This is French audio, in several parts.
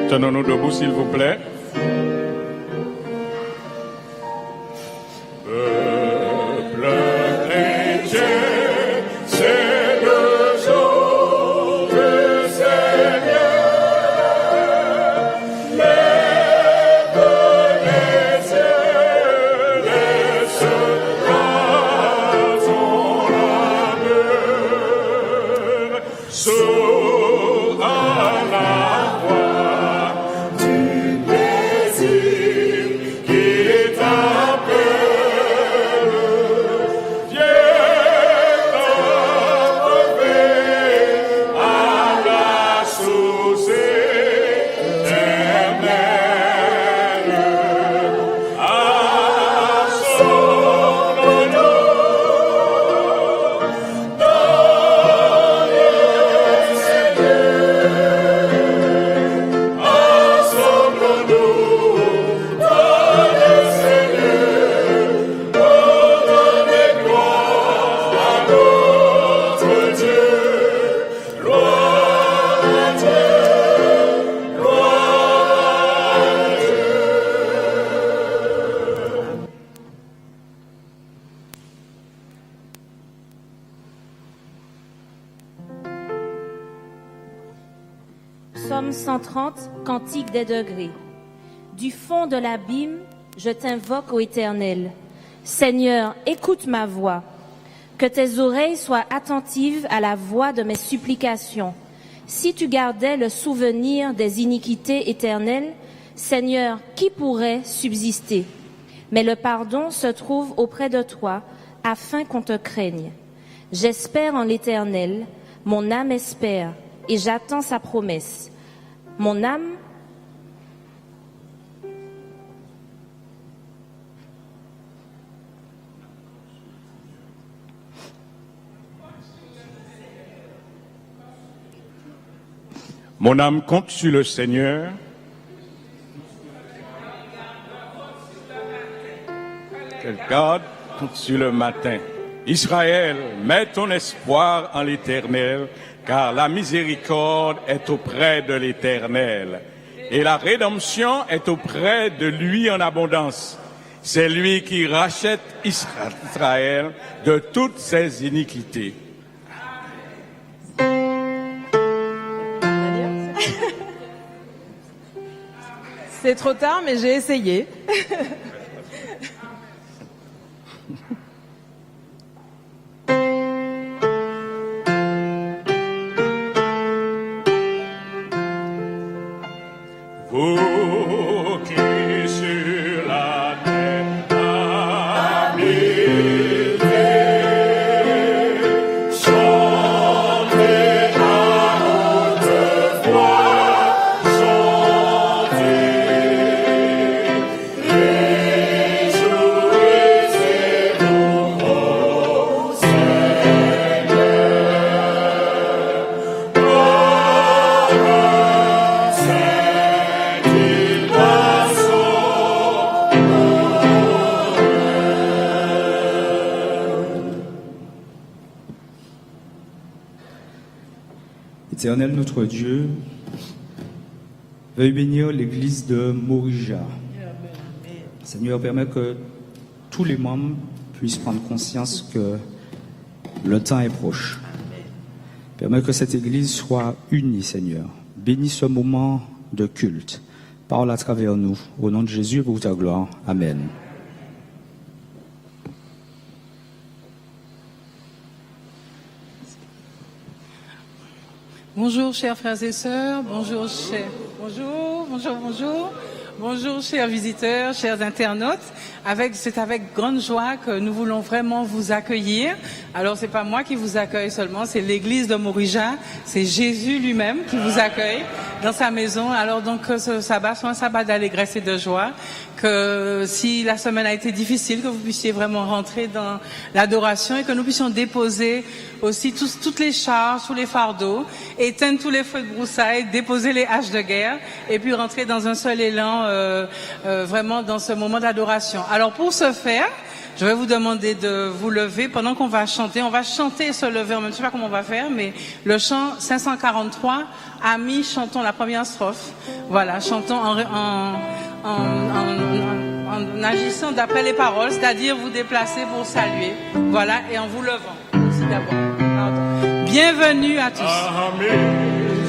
Tenons-nous debout, s'il vous plaît. Psaume 130, Cantique des degrés. Du fond de l'abîme, je t'invoque, ô Éternel. Seigneur, écoute ma voix. Que tes oreilles soient attentives à la voix de mes supplications. Si tu gardais le souvenir des iniquités éternelles, Seigneur, qui pourrait subsister? Mais le pardon se trouve auprès de toi, afin qu'on te craigne. J'espère en l'Éternel, mon âme espère, et j'attends sa promesse. Mon âme Mon âme compte sur le Seigneur. Qu'elle garde sur le matin. Israël, mets ton espoir en l'Éternel, car la miséricorde est auprès de l'Éternel, et la rédemption est auprès de lui en abondance. C'est lui qui rachète Israël de toutes ses iniquités. C'est trop tard, mais j'ai essayé. Vous qui sur la terre habitez, chantez à haute voix, chantez, réjouissez-vous au Seigneur. Éternel notre Dieu, veuille bénir l'église de Morija. Seigneur, permets que tous les membres puissent prendre conscience que le temps est proche. Permets que cette église soit unie, Seigneur. Bénis ce moment de culte. Parle à travers nous. Au nom de Jésus, pour ta gloire. Amen. Bonjour chers frères et sœurs, bonjour chers visiteurs, chers internautes. C'est avec grande joie que nous voulons vraiment vous accueillir. Alors c'est pas moi qui vous accueille seulement, c'est l'église de Morija, c'est Jésus lui-même qui vous accueille dans sa maison. Alors donc que ce sabbat soit un sabbat d'allégresse et de joie, que si la semaine a été difficile, que vous puissiez vraiment rentrer dans l'adoration et que nous puissions déposer aussi toutes les charges, tous les fardeaux, éteindre tous les feux de broussailles, déposer les haches de guerre et puis rentrer dans un seul élan vraiment dans ce moment d'adoration. Alors pour ce faire, Je vais vous demander de vous lever pendant qu'on va chanter. On va chanter et se lever en même temps. Je ne sais pas comment on va faire, mais le chant 543, Amis, chantons la première strophe. Voilà, chantons en agissant d'après les paroles, c'est-à-dire vous déplacer pour saluer. Voilà, et en vous levant aussi d'abord. Pardon. Bienvenue à tous. Amis,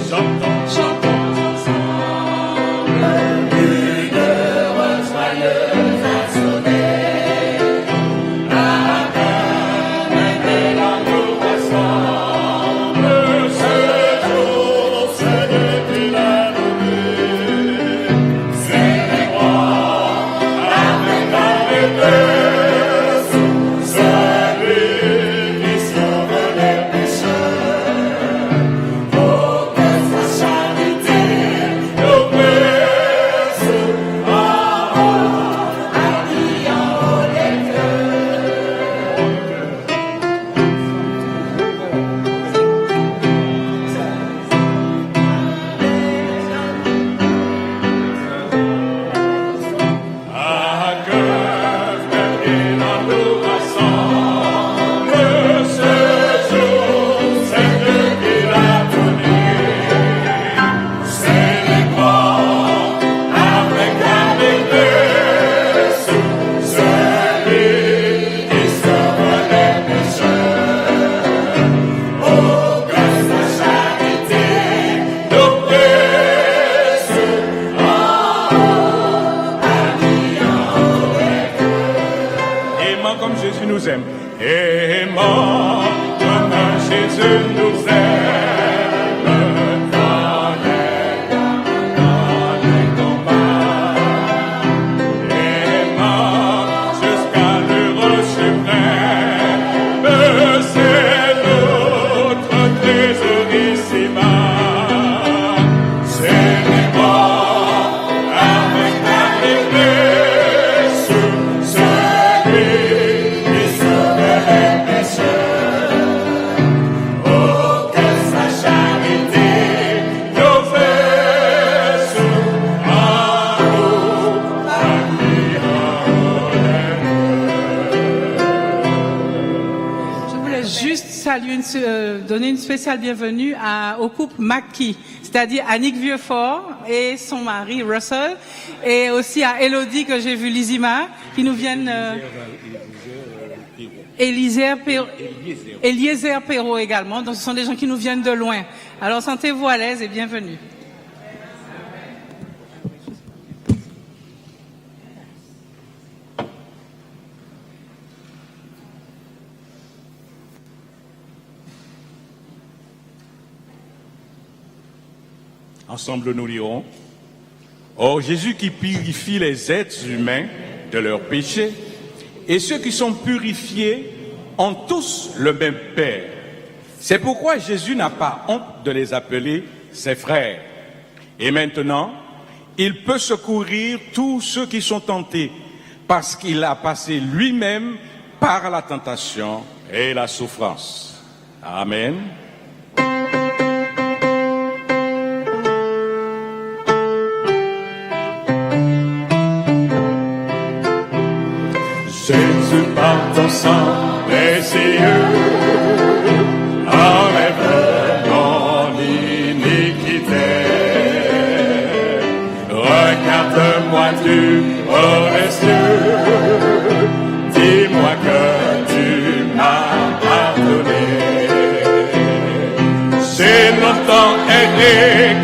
chantons, chantons ensemble. Une heure joyeuse a sonné. La peine et l'amour ensemble. Ce jour, c'est Dieu qui l'a donné. C'est les rois avec la maîtresse. Celui qui sauve les pécheurs. Oh, que sa charité nous blesse. Oh, habille en haut les À cœur et dans nous ensemble, ce jour, c'est Dieu qui l'a donné. C'est les grands avec la maîtresse, celui qui sauve les pécheurs. Oh, que sa charité nous blesse. Aimant comme Jésus nous aime. Aimant comme Jésus nous aime. Dans les combats. Aimant jusqu'à l'heure suprême. C'est notre trésor C'est les morts avec la maîtresse. Celui qui sauve les pécheurs. Oh, que sa charité nous verse en nous, Je voulais juste saluer, donner une spéciale bienvenue au couple Mackie, c'est-à-dire Annick Vieuxfort et son mari Russell, et aussi à Elodie que j'ai vu Lizima, qui nous viennent Eliezer Perrault également. Donc ce sont des gens qui nous viennent de loin. Alors sentez-vous à l'aise et bienvenue. Ensemble, nous lirons. Or, Jésus qui purifie les êtres humains de leurs péchés, et ceux qui sont purifiés ont tous le même Père. C'est pourquoi Jésus n'a pas honte de les appeler ses frères. Et maintenant, il peut secourir tous ceux qui sont tentés, parce qu'il a passé lui-même par la tentation et la souffrance. Amen. Jésus par ton sang précieux enlève mon iniquité. Regarde-moi du haut des cieux, dis-moi que tu m'as pardonné. J'ai longtemps été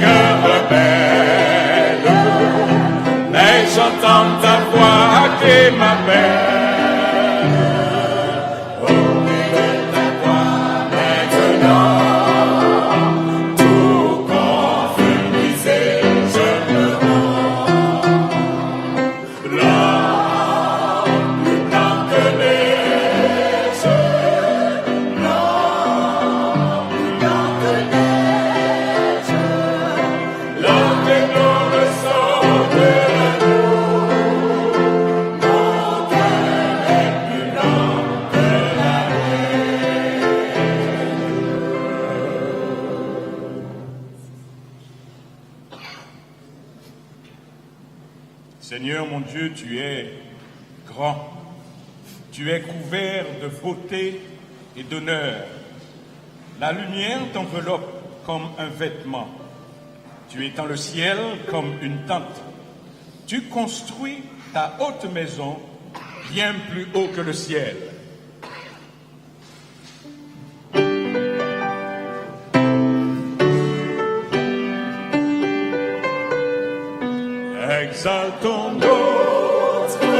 cœur rebelle, mais j'entends ta voix qui m'appelle. Seigneur mon Dieu, tu es grand, Tu es couvert de beauté et d'honneur. La lumière t'enveloppe comme un vêtement. Tu étends le ciel comme une tente. Tu construis ta haute maison bien plus haut que le ciel. Exaltons notre Dieu.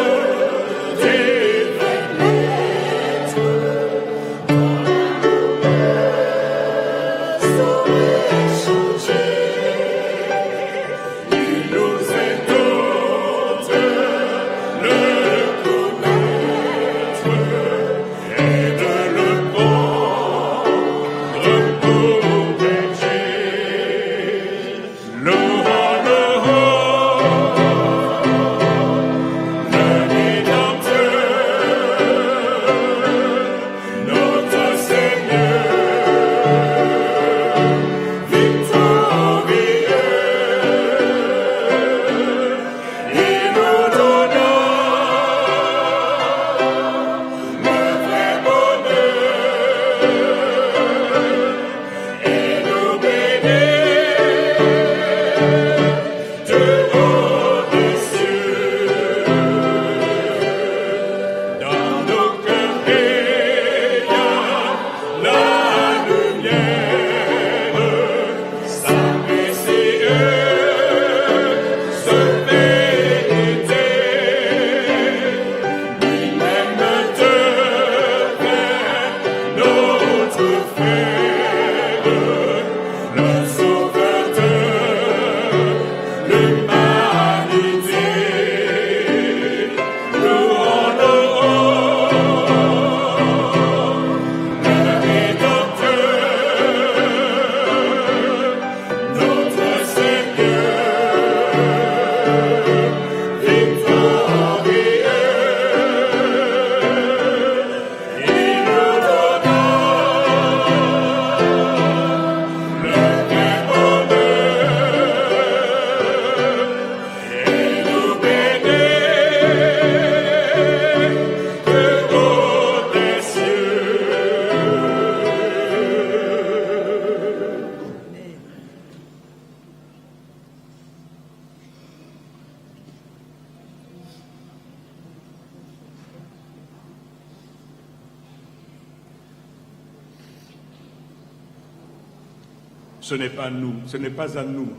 Ce n'est pas nous, ce n'est pas à nous,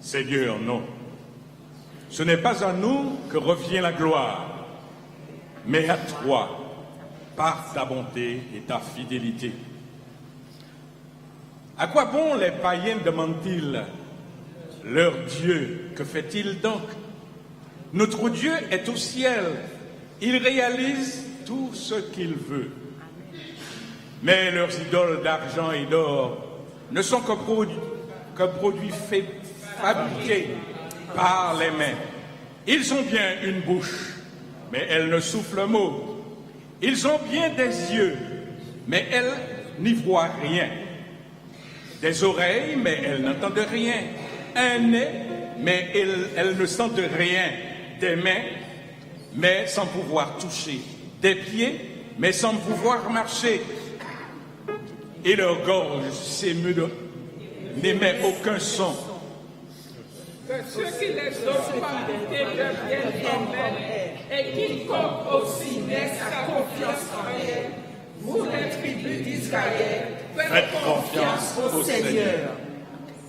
Seigneur, non. Ce n'est pas à nous que revient la gloire, mais à toi, par ta bonté et ta fidélité. À quoi bon les païens demandent-ils? Leur Dieu, que fait-il donc? Notre Dieu est au ciel, il réalise tout ce qu'il veut. Mais leurs idoles d'argent et d'or ne sont que produits fabriqués par les mains. Ils ont bien une bouche, mais elle ne souffle mot. Ils ont bien des yeux, mais elles n'y voient rien. Des oreilles, mais elles n'entendent rien. Un nez, mais elles ne sentent rien. Des mains, mais sans pouvoir toucher. Des pieds, mais sans pouvoir marcher. Et leur gorge s'émeut n'émet aucun son. Que ceux qui les ont fabriqués deviennent comme elle, et quiconque aussi met sa confiance en elle, vous les tribus d'Israël, faites confiance au Seigneur.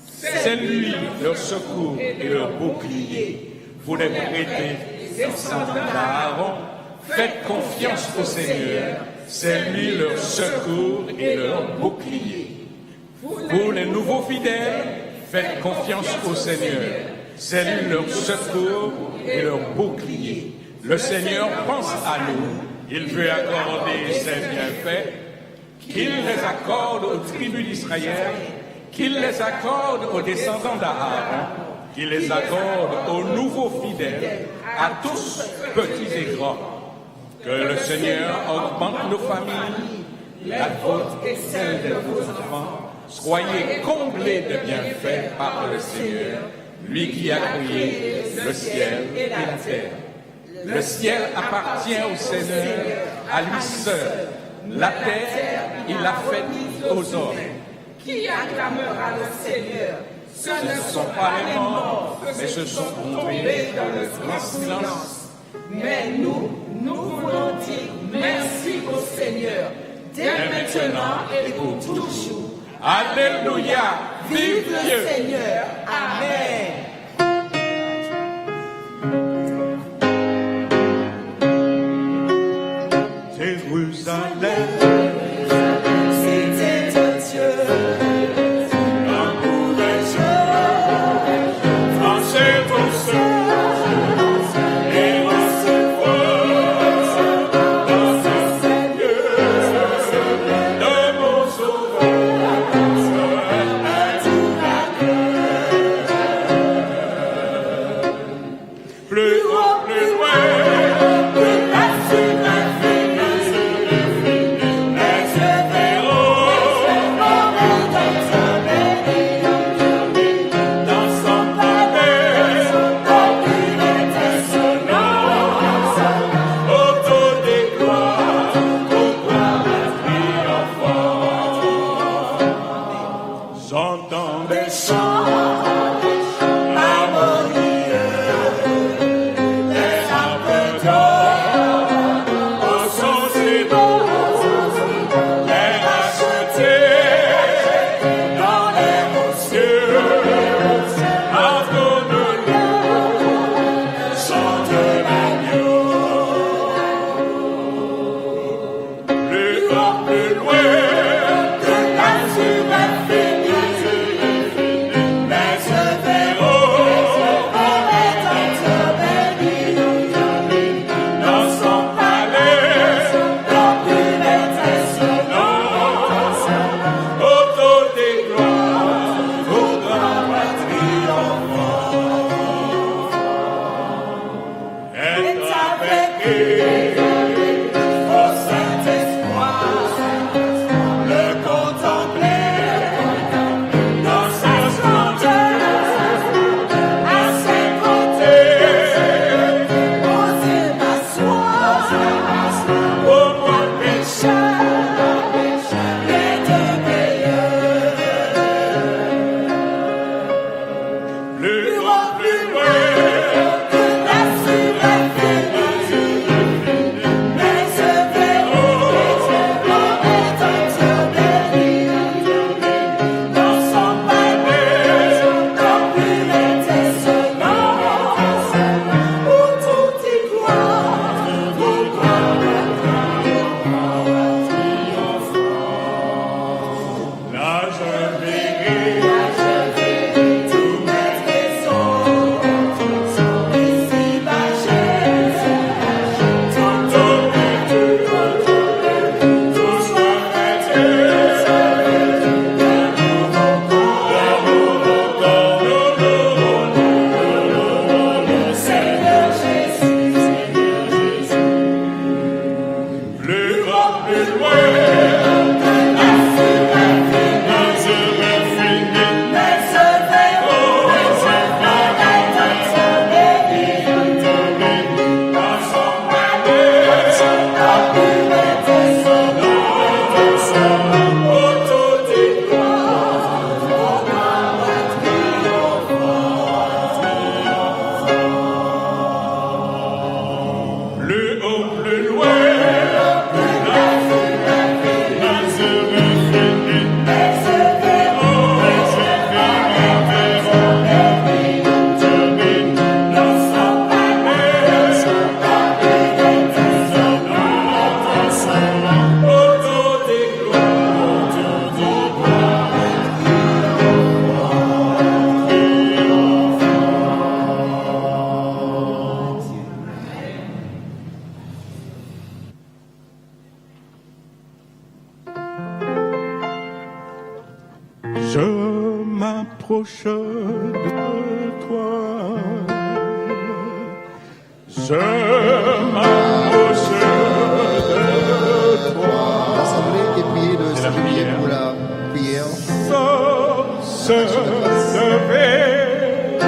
C'est lui leur secours et leur bouclier. Vous les prêtez, descendants d'Aaron, faites confiance au Seigneur. C'est lui leur secours et leur bouclier. Pour les nouveaux fidèles, faites confiance au Seigneur. C'est lui leur secours et leur bouclier. Le Seigneur pense à nous. Il veut accorder ses bienfaits. Qu'il les accorde aux tribus d'Israël. Qu'il les accorde aux descendants d'Aaron. Qu'il les accorde aux nouveaux fidèles, à tous, petits et grands. Que le Seigneur augmente nos familles, la vôtre et celle de vos enfants. Soyez comblés de bienfaits par le Seigneur, lui qui a créé le ciel et la terre. Le ciel appartient au Seigneur, à lui seul. La terre, il l'a faite aux hommes. Qui acclamera le Seigneur? Ce ne sont pas les morts, mais ce sont tombés dans le grand silence. Mais nous voulons dire merci au Seigneur, dès maintenant et pour toujours. Alléluia, Vive le Seigneur. Amen. Jérusalem, Cité de Dieu, l'amour des cieux, franchez vos sœurs et recevoir dans ce Seigneur de mon sauveur un tout accueil. Plus haut, plus loin, que la cible j'entends des chants Je m'approche de toi. Je m'approche de toi. L'assemblée est priée de s'agenouiller pour la prière. Source de paix,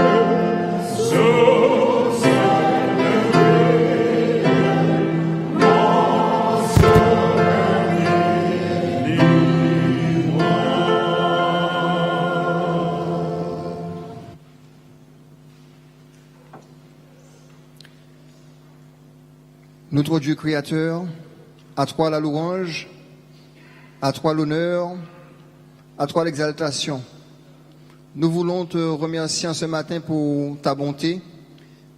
source de paix. Notre Dieu créateur, à toi la louange, à toi l'honneur, à toi l'exaltation. Nous voulons te remercier en ce matin pour ta bonté,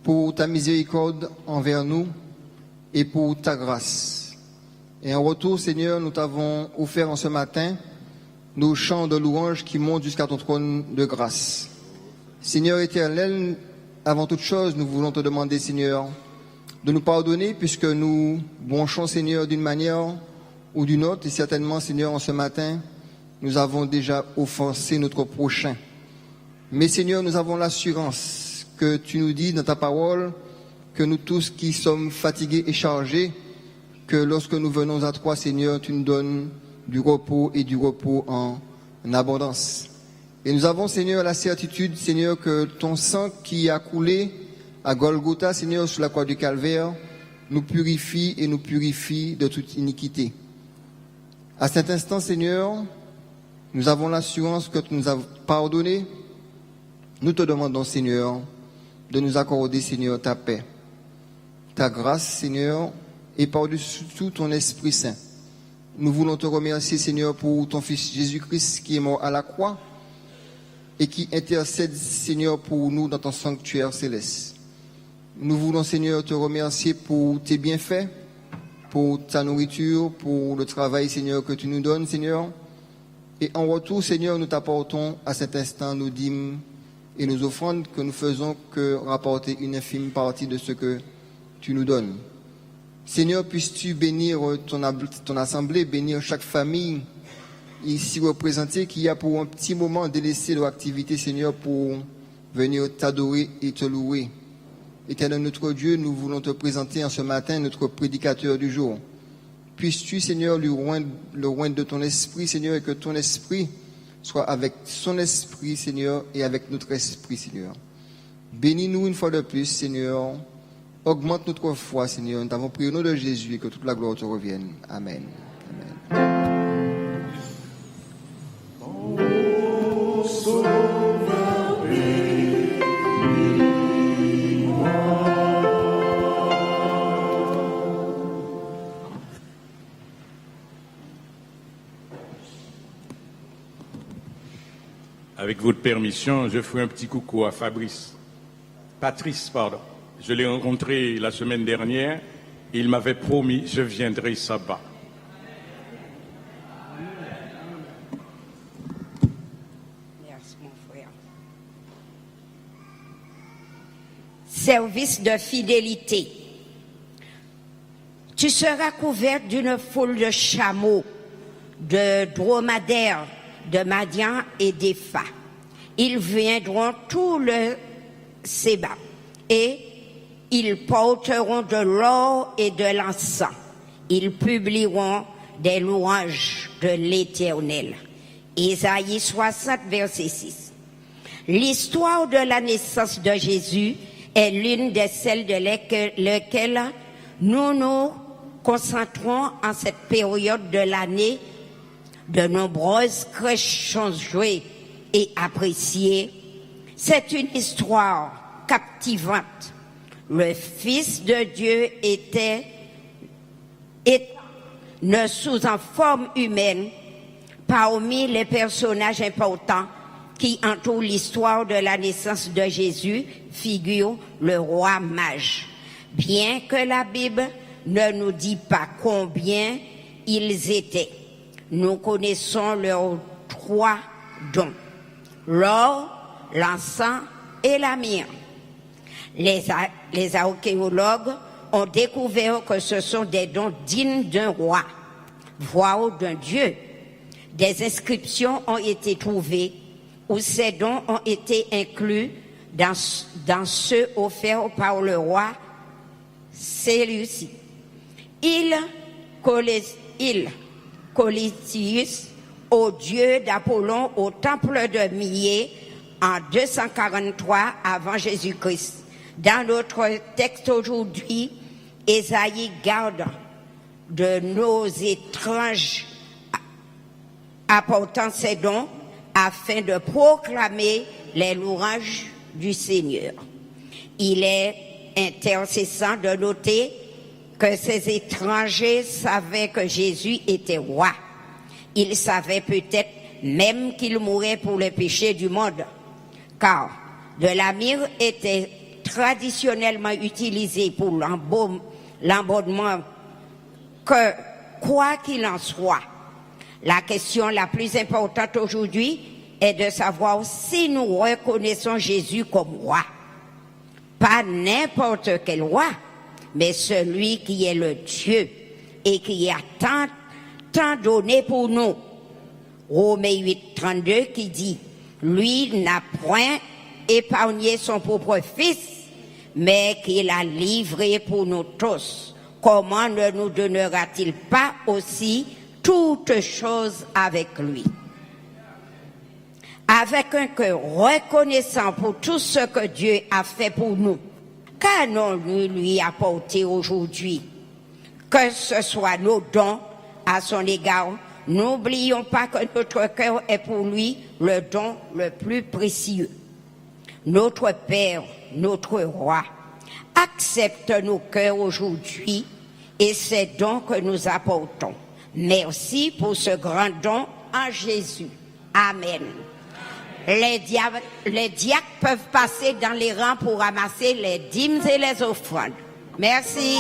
pour ta miséricorde envers nous et pour ta grâce. Et en retour, Seigneur, nous t'avons offert en ce matin nos chants de louange qui montent jusqu'à ton trône de grâce. Seigneur éternel, avant toute chose, nous voulons te demander, Seigneur, de nous pardonner puisque nous bronchons, Seigneur, d'une manière ou d'une autre. Et certainement, Seigneur, en ce matin, nous avons déjà offensé notre prochain. Mais Seigneur, nous avons l'assurance que tu nous dis dans ta parole que nous tous qui sommes fatigués et chargés, que lorsque nous venons à toi, Seigneur, tu nous donnes du repos et du repos en abondance. Et nous avons, Seigneur, la certitude, Seigneur, que ton sang qui a coulé à Golgotha, Seigneur, sur la croix du Calvaire, nous purifie et nous purifie de toute iniquité. À cet instant, Seigneur, nous avons l'assurance que tu nous as pardonné. Nous te demandons, Seigneur, de nous accorder, Seigneur, ta paix, ta grâce, Seigneur, et par-dessus tout ton Esprit Saint. Nous voulons te remercier, Seigneur, pour ton Fils Jésus-Christ qui est mort à la croix et qui intercède, Seigneur, pour nous dans ton sanctuaire céleste. Nous voulons, Seigneur, te remercier pour tes bienfaits, pour ta nourriture, pour le travail, Seigneur, que tu nous donnes, Seigneur. Et en retour, Seigneur, nous t'apportons à cet instant nos dîmes et nos offrandes que nous faisons que rapporter une infime partie de ce que tu nous donnes. Seigneur, puisses-tu bénir ton assemblée, bénir chaque famille ici représentée qui a pour un petit moment délaissé leur activité, Seigneur, pour venir t'adorer et te louer. Éternel notre Dieu, nous voulons te présenter en ce matin notre prédicateur du jour. Puisses-tu, Seigneur, le roindre de ton esprit, Seigneur, et que ton esprit soit avec son esprit, Seigneur, et avec notre esprit, Seigneur. Bénis-nous une fois de plus, Seigneur. Augmente notre foi, Seigneur. Nous t'avons prié au nom de Jésus et que toute la gloire te revienne. Amen. Amen. Avec votre permission, je ferai un petit coucou à Patrice, pardon. Je l'ai rencontré la semaine dernière. Il m'avait promis, je viendrai sabbat. Merci, mon frère. Service de fidélité. Tu seras couvert d'une foule de chameaux, de dromadaires, de Madian et d'Epha. Ils viendront tout le Séba et ils porteront de l'or et de l'encens. Ils publieront des louanges de l'Éternel. Ésaïe 60, verset 6. L'histoire de la naissance de Jésus est l'une de celles de lesquelles nous nous concentrons en cette période de l'année. De nombreuses crèches sont jouées et appréciées. C'est une histoire captivante. Le Fils de Dieu était ne sous en forme humaine parmi les personnages importants qui entourent l'histoire de la naissance de Jésus figure le roi mage. Bien que la Bible ne nous dit pas combien ils étaient, nous connaissons leurs 3 dons, l'or, l'encens et la myrrhe. Les archéologues ont découvert que ce sont des dons dignes d'un roi, voire d'un dieu. Des inscriptions ont été trouvées où ces dons ont été inclus dans ceux offerts par le roi Séleucide. Colitius, au dieu d'Apollon au temple de Mié en 243 avant Jésus-Christ. Dans notre texte aujourd'hui, Ésaïe garde de nos étranges apportant ses dons afin de proclamer les louanges du Seigneur. Il est intéressant de noter que ces étrangers savaient que Jésus était roi. Ils savaient peut-être même qu'il mourait pour le péché du monde, car de la myrrhe était traditionnellement utilisée pour l'embaumement, que quoi qu'il en soit, la question la plus importante aujourd'hui est de savoir si nous reconnaissons Jésus comme roi. Pas n'importe quel roi, mais celui qui est le Dieu et qui a tant donné pour nous. Romains 8, 32 qui dit, lui n'a point épargné son propre fils, mais qu'il a livré pour nous tous. Comment ne nous donnera-t-il pas aussi toutes choses avec lui? Avec un cœur reconnaissant pour tout ce que Dieu a fait pour nous, qu'allons-nous lui apporter aujourd'hui? Que ce soit nos dons à son égard, n'oublions pas que notre cœur est pour lui le don le plus précieux. Notre Père, notre Roi, accepte nos cœurs aujourd'hui et ces dons que nous apportons. Merci pour ce grand don en Jésus. Amen. Les diacres peuvent passer dans les rangs pour ramasser les dîmes et les offrandes. Merci.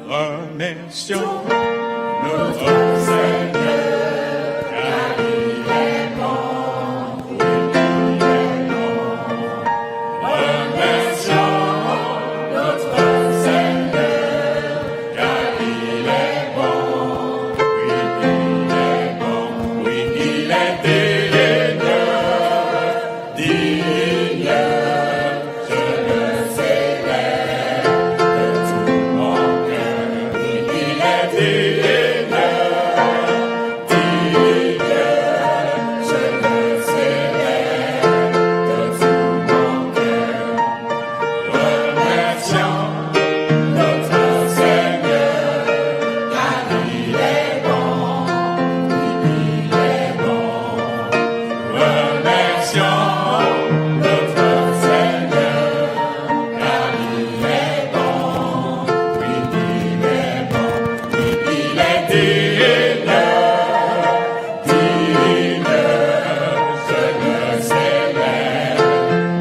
Remercions notre Seigneur, car il est bon, il est bon. Remercions notre Seigneur, car il est bon, oui, il est digne, je le célèbre de tout mon cœur. Il est digne, je le célèbre de tout mon cœur. Remercions notre Seigneur, car il est bon, il est bon. Remercions notre Seigneur, car il est bon, oui, il est bon, oui, il est digne, je le célèbre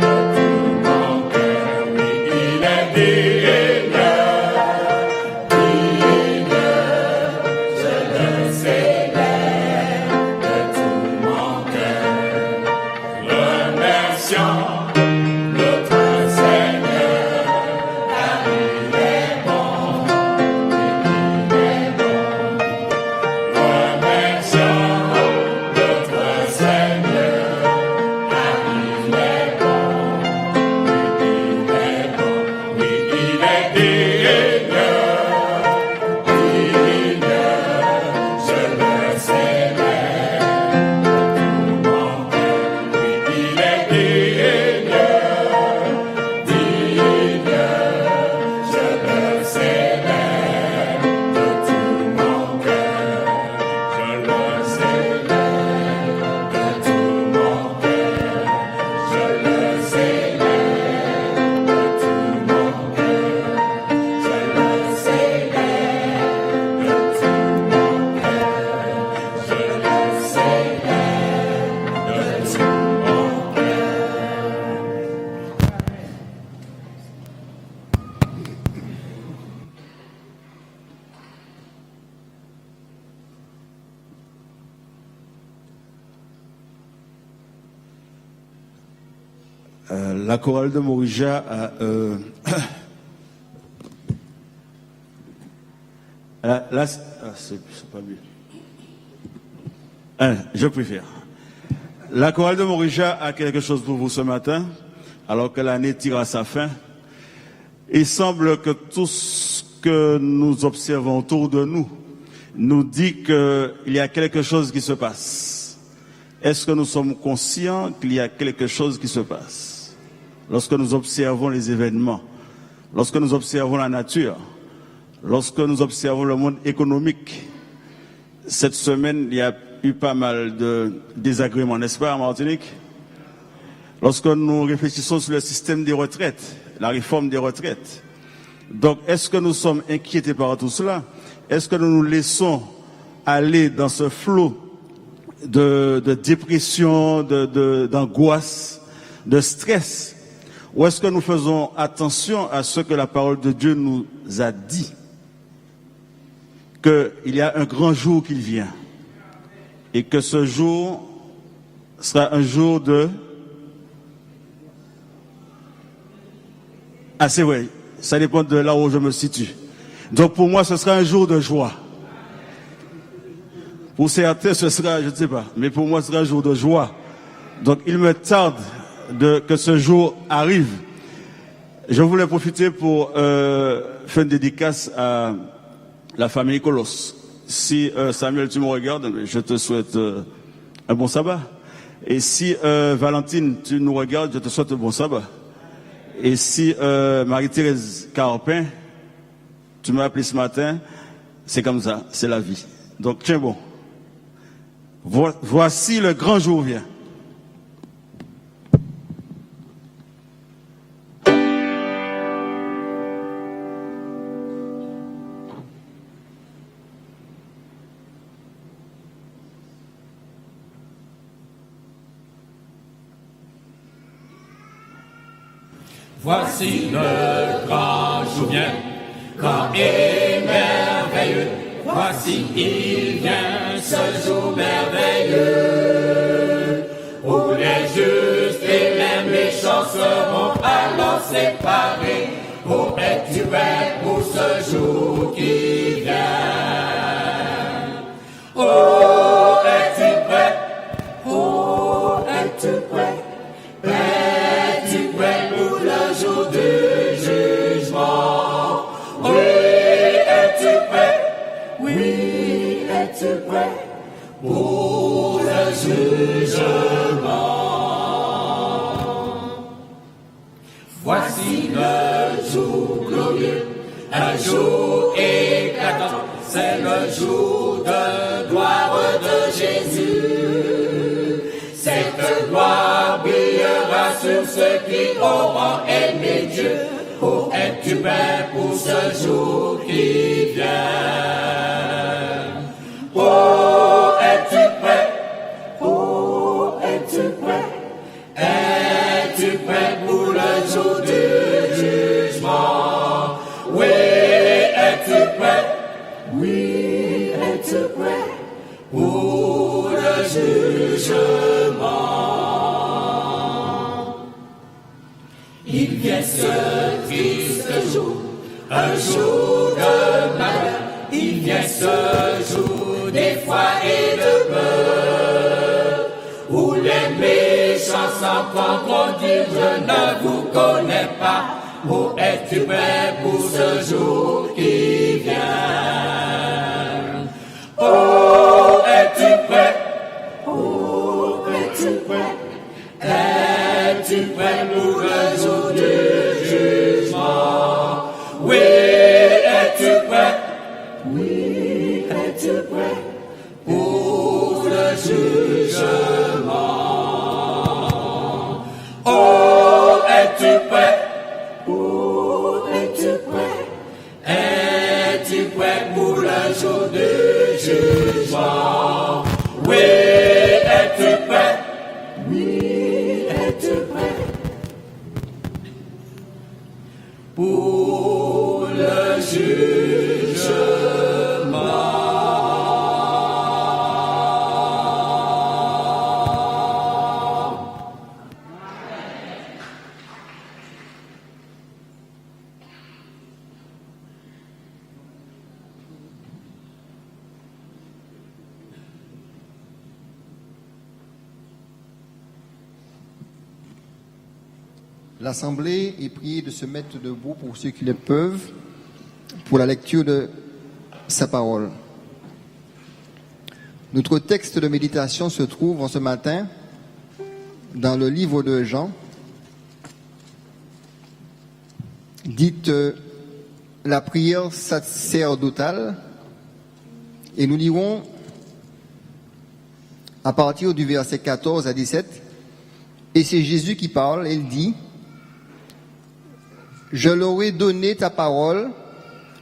de tout mon cœur, oui, il est digne, je le célèbre de tout mon cœur. Remercions notre Seigneur, car il est bon, il est bon. Remercions notre Seigneur, car il est bon, il est bon, oui, il est digne, je le célèbre de tout mon cœur, oui, il est digne, je le célèbre de tout mon cœur, je le célèbre de tout mon cœur, je le célèbre de tout mon cœur, je le célèbre de tout mon cœur, je le célèbre de tout mon cœur. La chorale de Morija a, c'est pas mieux. Je préfère. La chorale de Morija a quelque chose pour vous ce matin, alors que l'année tire à sa fin. Il semble que tout ce que nous observons autour de nous dit qu'il y a quelque chose qui se passe. Est-ce que nous sommes conscients qu'il y a quelque chose qui se passe? Lorsque nous observons les événements, lorsque nous observons la nature, Lorsque nous observons le monde économique, cette semaine, il y a eu pas mal de désagréments, n'est-ce pas, en Martinique? Lorsque nous réfléchissons sur le système des retraites, la réforme des retraites, donc est-ce que nous sommes inquiétés par tout cela? Est-ce que nous nous laissons aller dans ce flot de dépression, d'angoisse, de stress? Ou est-ce que nous faisons attention à ce que la parole de Dieu nous a dit? Qu'il y a un grand jour qui vient. Et que ce jour sera un jour de... Ah, c'est vrai, ça dépend de là où je me situe. Donc pour moi, ce sera un jour de joie. Pour certains, ce sera, je ne sais pas, mais pour moi, ce sera un jour de joie. Donc il me tarde que ce jour arrive. Je voulais profiter pour faire une dédicace à la famille Colos. Si Samuel, tu me regardes, je te souhaite un bon sabbat. Et si Valentine, tu nous regardes, je te souhaite un bon sabbat. Et si Marie-Thérèse Carpin, tu m'as appelé ce matin, c'est comme ça, c'est la vie. Donc tiens bon. Voici le grand jour vient. Voici le grand jour vient, grand et merveilleux. Voici il vient, ce jour merveilleux, où les justes et les méchants seront alors séparés. Oh, es-tu prêt pour ce jour qui vient? Oh, es-tu prêt? Oh, es-tu prêt? Es-tu prêt pour le jour du jugement? Oui, es-tu prêt? Oui, es-tu prêt pour le jugement? Voici le jour glorieux, un jour éclatant, c'est le jour de gloire de Jésus. Cette gloire brillera sur ceux qui auront aimé Dieu. Oh, es-tu prêt pour ce jour qui vient? Oh, es-tu prêt? Oh, es-tu prêt? Es-tu prêt pour le jour du jugement? Oui, es-tu prêt? Oui, es-tu prêt pour le jugement? Il vient ce triste jour, un jour de malheur. Il vient ce jour d'effroi et de peur, où les méchants s'entendront dire je ne vous connais pas. Oh, es-tu prêt pour ce jour qui vient? Oh, es-tu prêt? Oh, es-tu prêt? Es-tu prêt pour le jour du jugement? Oui, es-tu prêt? Oui, es-tu prêt pour le jugement? Oh, es-tu prêt? Oh, es-tu prêt? Es-tu prêt pour le jour du jugement? Oui, es-tu prêt? Oui, es-tu prêt pour le jugement? L'Assemblée est priée de se mettre debout pour ceux qui le peuvent, pour la lecture de sa parole. Notre texte de méditation se trouve en ce matin dans le livre de Jean, dite la prière sacerdotale et nous lirons à partir du verset 14 à 17. Et c'est Jésus qui parle, il dit: je leur ai donné ta parole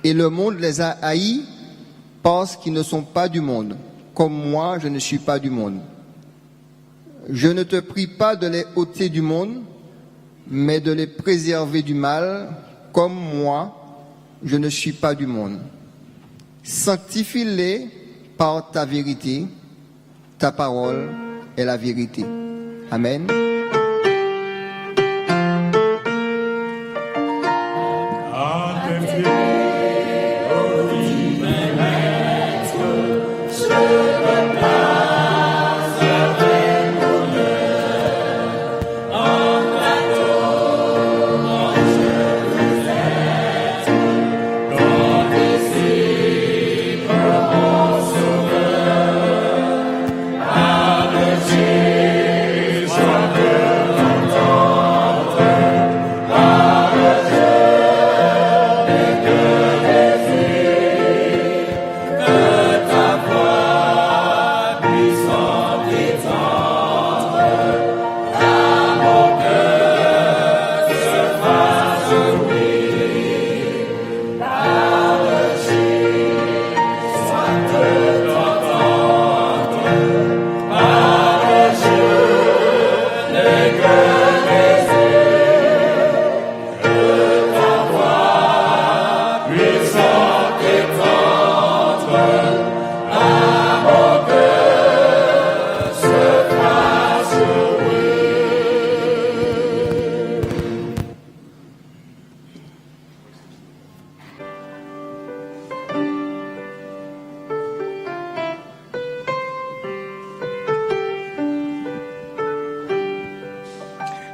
et le monde les a haïs parce qu'ils ne sont pas du monde, comme moi je ne suis pas du monde. Je ne te prie pas de les ôter du monde, mais de les préserver du mal, comme moi je ne suis pas du monde. Sanctifie-les par ta vérité, ta parole est la vérité. Amen.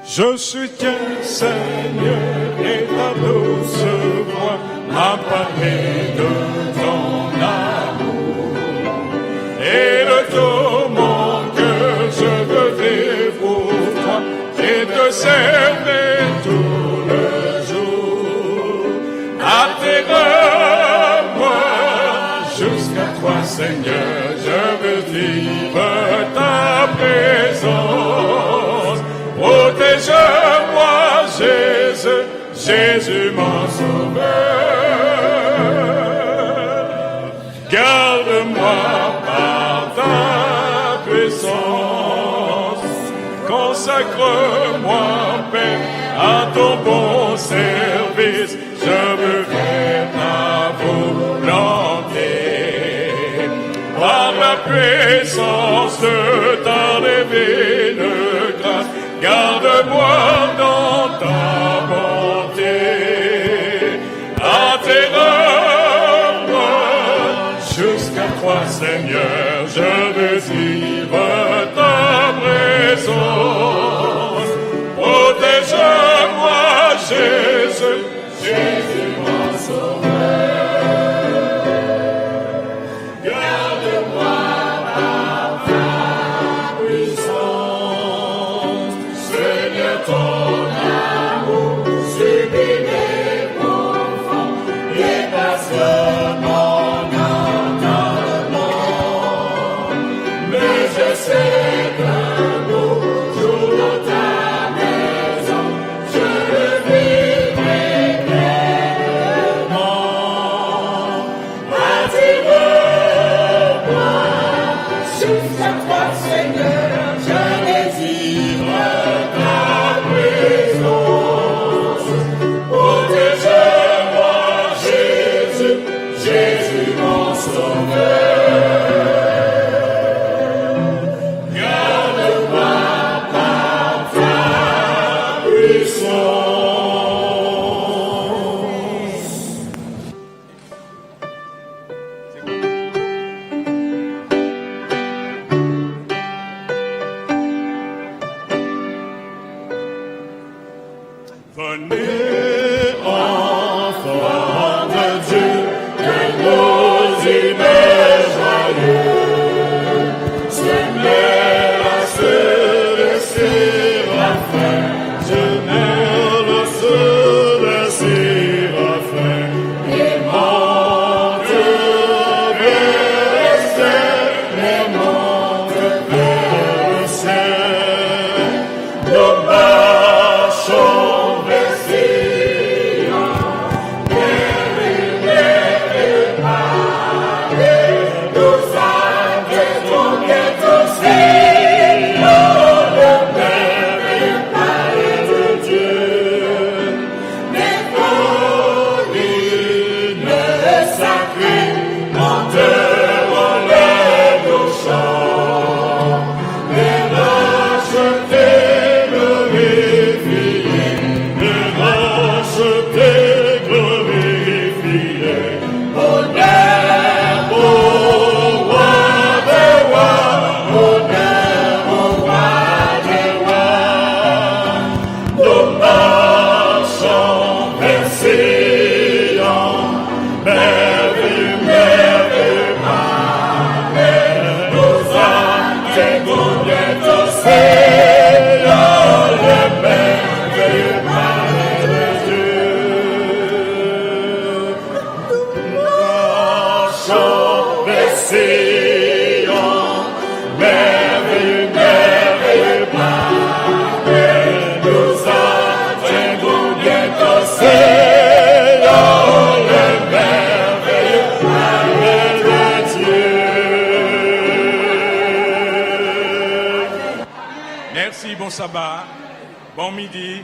Je soutiens, Seigneur, et ta douce voix m'a parlé de ton amour. Et le tourment que je devais pour toi, et te servir tout le jour. Atterre-moi jusqu'à toi, Seigneur, je veux vivre ta présence. Protège-moi, Jésus, Jésus mon sauveur. Garde-moi par ta puissance. Consacre-moi, Père, à ton bon service. Je veux faire ta volonté. Par la puissance de ta divine grâce, garde-moi dans ta bonté. Atterre-moi jusqu'à toi, Seigneur, je veux vivre ta présence. Protège-moi, Jésus, Jésus mon sauveur. Garde-moi par ta puissance. Seigneur, ton amour sublime et profond dépasse mon entendement. Mais je sais qu'un beau jour dans ta maison, je le vivrai pleinement. bon sabbat, bon midi,